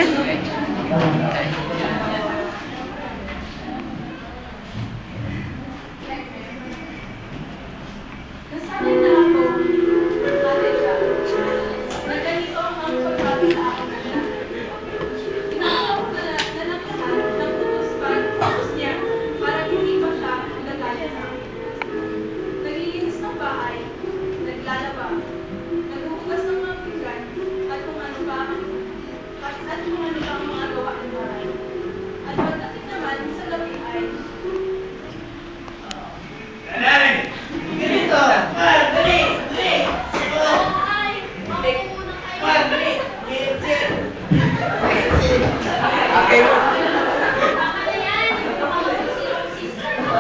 agad. Nasanay na ako, ate siya, na ganito ang pagkakata sa akin ng lahat. Ginawa ko na lang lahat ng utos niya para hindi pa siya nagagalit sa akin. Naglilinis ng bahay, naglalaba, naghuhugas ng mga pinggan, at kung ano pa ang mga gawain bahay. At pagdating naman sa gabi ay Nanay! Ganito! Mar, dali! Dali! ay, makukunan kayo. Mar, dali! Tama na yan. Baka magsusirong sister mo.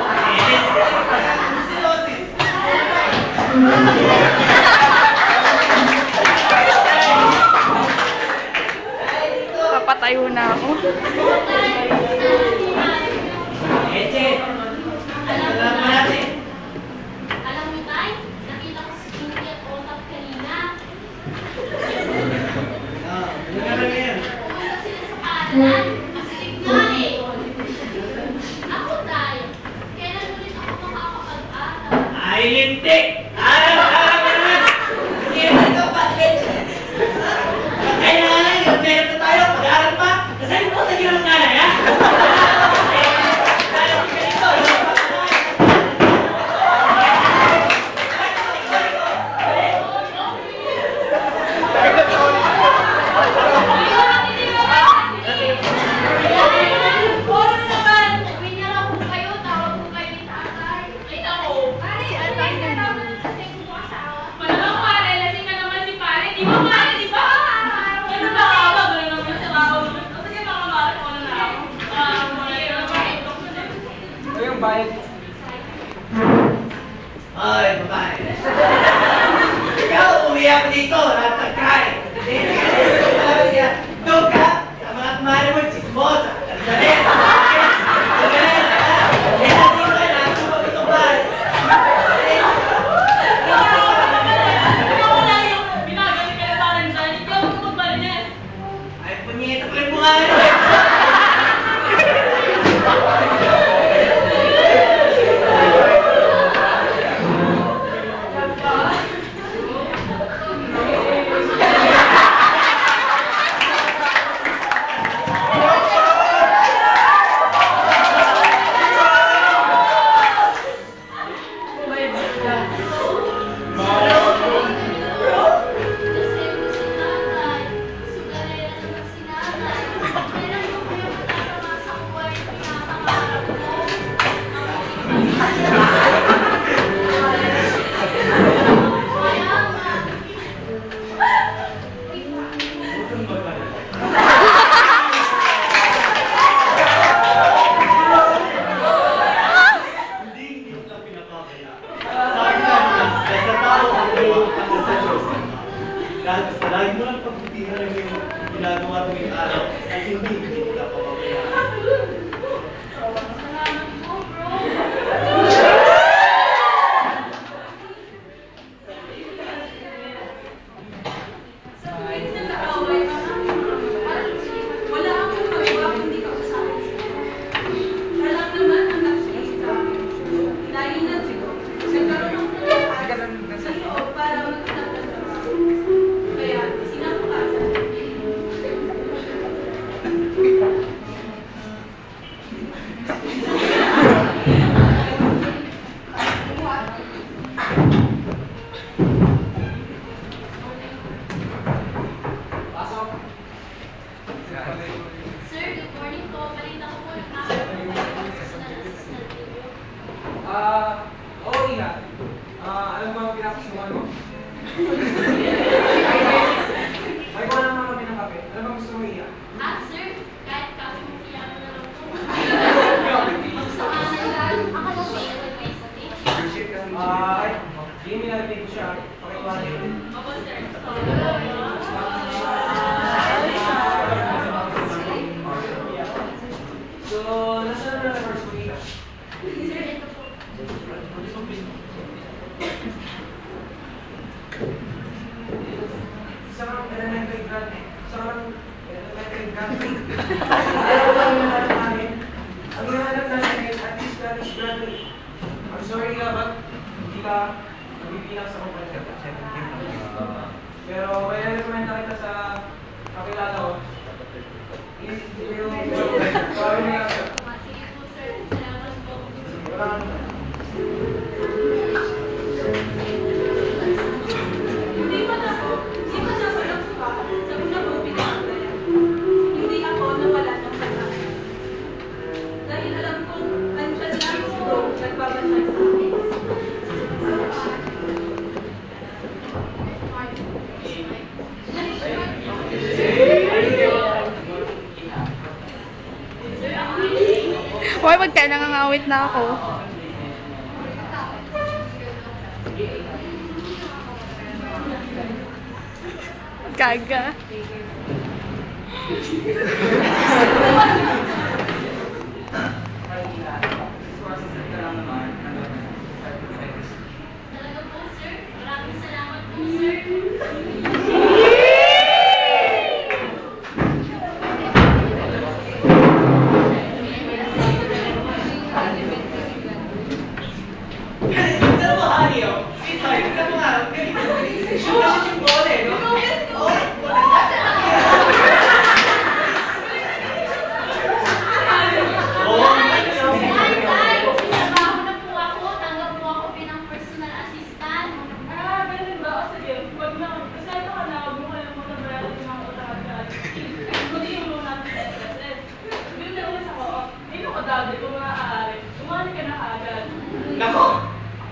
Papatayo na ako. Eche! Alam mo natin! Alam mo, Tay, nakita ko si Pinky at Otap kanina. Ano ka na ngayon? Pumunta sila sa paanan. Masilig nga eh. Ako, Tay, kailan ulit ako makakapag-aral? Ay, hindi! Alam mo naman! Hindi ito bakit? Kaya nga lang, yung meron na tayo, pag-aaral pa! Kasali mo sa ginang nanay, ha? Puro naman! Uwi na lang po kayo, tawag po kayo ni Tatay. Ay, ako. Pare, atay ka naman ang lasing mo asawa. Malamang pare, lasing ka naman si pare. Di ba pare, di ba? Ano ba ako? Gano'n naman siya tao. Sige, mga mare, kung ano na ako. Ito yung bayad. Ay, babae. Ikaw, umiyak dito, natagkay. Doon ka, sa mga kumari mo, chismosa. Dali! Ay, punyeta ko yung mukha nyo. Hindi kita pinapakaya. Sabi nga nila, sa tao ang iyong pagkasa Diyos. Dahil sa lagi mo lang pagbutihan ng iyong ginagawa tuwing araw, ay hindi kita papabayaan. Salamat po, bro. Sa tuwing nag-aaway ka na, wala akong magawa kundi kausapin sila. Siya lang naman ang nakikinig sa akin. Lagi na sigo. Nagkaroon ng lakas sa loob para maghanap ng trabaho. Kaya, sinabukasan. Pasok. Sir, good morning po. Balita ko po nagkakaroon po kayo ng personal assistant ninyo. Oo, Ina. Alam mo ang pinapasukan mo? May kuha naman kami ng kape. Alam mo gusto mo, Ina? Sir, kahit kape mo iyan na lang po. Magsamahan lang. Akala ko kayo may sa team. Ay, hindi nilalagay ko siya. Pakiwa niyo. Opo, sir. So, nasaan na reverse mo, Ina? Sir, ito po. Isa kang elementary grad. Isa kang Ang hinahanap natin ay at least graduate. I'm sorry nga, but hindi ka mabibilang sa kumpanya. Pero kaya rekomenda kita sa kakilala ko. Yung parang nga siya. Sige po, sir. Salamat po. Wala ka naman. Hindi pa na po. Hindi pa na po nakuha. Sa una po pinakagaya. Hindi ako nawala ng pag-asa. Dahil alam kong andyan lang po nagbabantay sa akin. Hoy, wag ka nangangawit na ako. Gaga. Talaga po, sir. Maraming salamat po, sir. Tignan mo, Hani, oh. Sweetheart, tignan mo nga. Galing mo. Shoot na shoot yung ball, eh, no? Oh, Oo, Trabaho na po ako. Tanggap po ako bilang personal assistant. Ganun ba? O sige, wag na, kasi ito ka na, huwag mo kayo muna bayaran yung mga utang at galing. Kundi yung loan natin sa SSS. Yun na ulit ako, hindi ko dati kung maaari. Umali ka na kaagad. Nako!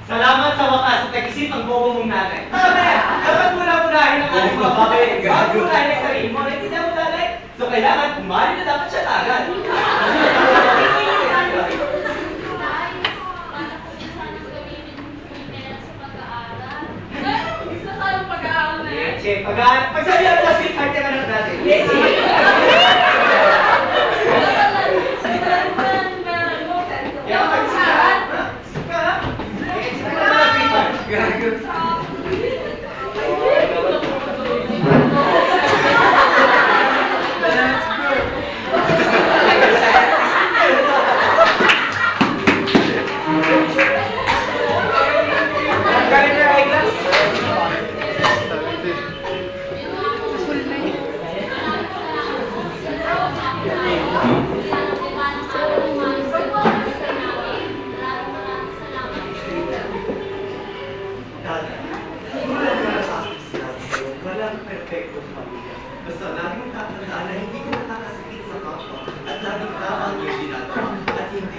Salamat sa wakas at nag-isip ang bobo mong nanay. Tama yan! Dapat muna-munahin ang ating babae. Dapat munahin ang sarili mo. Naintindihan mo, nanay? So kailangan, umali na dapat siya agad. Tay, para po yan sanang gawin yung pera sa pag-aaral. Isa tayong pag-aaral na yan. Che, pagsabihan mo na sweetheart ka na lang natin. Yes, Kaya pag-isahan, ha? Ka? Eh, sige na lang, sweetheart. Galing na eyeglass? Walang perfectong pamilya. Basta lagi mong tatandaan na hindi ka nakakasakit sa kapwa at lagi tama ang iyong ginagawa at hindi